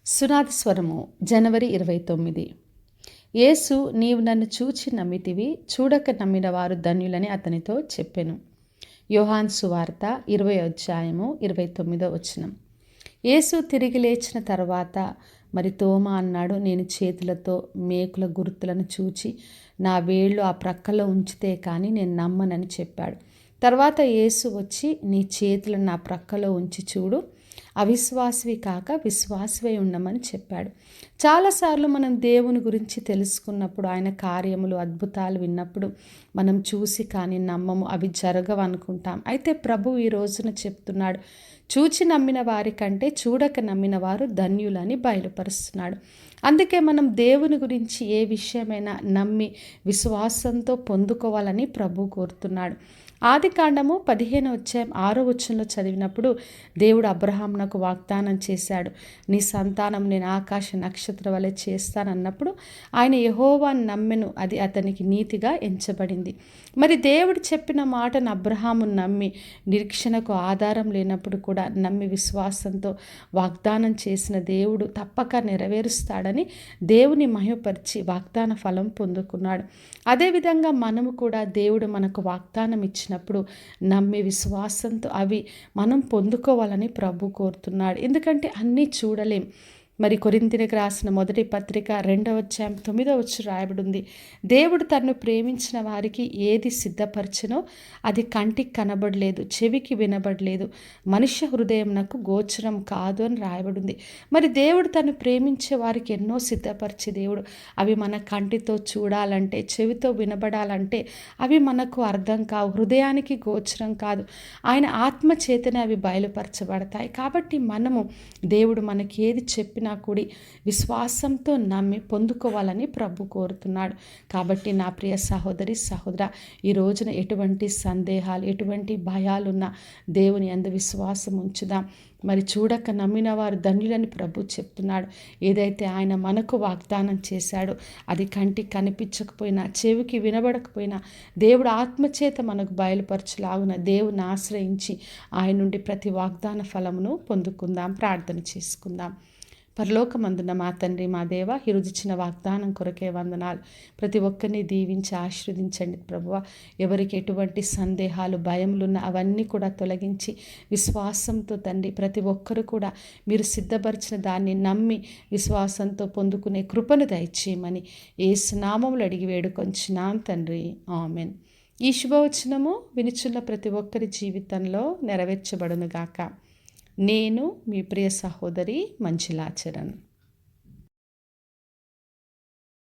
సునాద స్వరము జనవరి 29. యేసు, నీవు నన్ను చూచి నమ్మితివి, చూడక నమ్మిన వారు ధన్యులని అతనితో చెప్పెను. యోహాను సువార్త 20 అధ్యాయము 29 యేసు తిరిగి లేచిన తర్వాత మరి తోమా అన్నాడు, నేను చేతులతో మేకుల గుర్తులను చూచి నా వేళ్ళు ఆ ప్రక్కలో ఉంచితే కానీ నేను నమ్మనని చెప్పాడు. తర్వాత యేసు వచ్చి, నీ చేతులను నా ప్రక్కలో ఉంచి చూడు, అవిశ్వాసివి కాక విశ్వాసివై ఉండమని చెప్పాడు. చాలాసార్లు మనం దేవుని గురించి తెలుసుకున్నప్పుడు, ఆయన కార్యములు అద్భుతాలు విన్నప్పుడు మనం చూసి కానీ నమ్మము, అవి జరగవు అనుకుంటాం. అయితే ప్రభు ఈ రోజున చెప్తున్నాడు, చూచి నమ్మిన వారి కంటే చూడక నమ్మిన వారు ధన్యులని బయలుపరుస్తున్నాడు. అందుకే మనం దేవుని గురించి ఏ విషయమైనా నమ్మి విశ్వాసంతో పొందుకోవాలని ప్రభు కోరుతున్నాడు. ఆదికాండము 15 అధ్యాయం 6 చదివినప్పుడు దేవుడు అబ్రహామునకు వాగ్దానం చేశాడు, నీ సంతానం నేను ఆకాశ నక్షత్రం వలె చేస్తానన్నప్పుడు ఆయన యెహోవాను నమ్మెను, అది అతనికి నీతిగా ఎంచబడింది. మరి దేవుడు చెప్పిన మాటను అబ్రహాము నమ్మి, నిరీక్షణకు ఆధారం లేనప్పుడు కూడా నమ్మి విశ్వాసంతో వాగ్దానం చేసిన దేవుడు తప్పక నెరవేరుస్తాడని దేవుని మహిమపరిచి వాగ్దాన ఫలం పొందుకున్నాడు. అదేవిధంగా మనము కూడా దేవుడు మనకు వాగ్దానం ఇచ్చినప్పుడు నమ్మి విశ్వాసంతో అవి మనం పొందుకోవాలని ప్రభు కోరుతున్నాడు. ఎందుకంటే అన్నీ చూడలేం. మరి కొరింథీయులకు రాసిన 1 పత్రిక 2 అధ్యాయం 9 రాయబడి ఉంది, దేవుడు తన్ను ప్రేమించిన వారికి ఏది సిద్ధపరచనో అది కంటికి కనబడలేదు, చెవికి వినబడలేదు, మనుష్య హృదయంనకు గోచరం కాదు అని రాయబడి ఉంది. మరి దేవుడు తను ప్రేమించే వారికి ఎన్నో సిద్ధపరిచి దేవుడు అవి మన కంటితో చూడాలంటే, చెవితో వినబడాలంటే అవి మనకు అర్థం కావు, హృదయానికి గోచరం కాదు, ఆయన ఆత్మ చేతనే అవి బయలుపరచబడతాయి. కాబట్టి మనము దేవుడు మనకి ఏది చెప్పినా కూడి విశ్వాసంతో నమ్మి పొందుకోవాలని ప్రభు కోరుతున్నాడు. కాబట్టి నా ప్రియ సహోదరి సహోదర, ఈ రోజున ఎటువంటి సందేహాలు, ఎటువంటి భయాలున్నా దేవుని యందు విశ్వాసం ఉంచుదాం. మరి చూడక నమ్మిన వారు ధన్యులని ప్రభు చెప్తున్నాడు. ఏదైతే ఆయన మనకు వాగ్దానం చేశాడో అది కంటికి కనిపించకపోయినా, చెవికి వినబడకపోయినా దేవుడు ఆత్మచేత మనకు బయలుపరచులాగున దేవుని ఆశ్రయించి ఆయన నుండి ప్రతి వాగ్దాన ఫలమును పొందుకుందాం. ప్రార్థన చేసుకుందాం. పరలోకమందున్న మా తండ్రి, మా దేవ, ఈరోజిచ్చిన వాగ్దానం కొరకే వందనాలు. ప్రతి ఒక్కరిని దీవించి ఆశీర్వదించండి ప్రభువా. ఎవరికి ఎటువంటి సందేహాలు, భయములున్న అవన్నీ కూడా తొలగించి విశ్వాసంతో తండ్రి ప్రతి ఒక్కరు కూడా మీరు సిద్ధపరిచిన దాన్ని నమ్మి విశ్వాసంతో పొందుకునే కృపను దయచేయమని యేసు నామములో అడిగి వేడుకొంచున్నాం తండ్రి, ఆమెన్. ఈ శుభవచనము వినుచున్న ప్రతి ఒక్కరి జీవితంలో నెరవేర్చబడునుగాక. నేను మీ ప్రియ సహోదరి మంజులా చరణ్.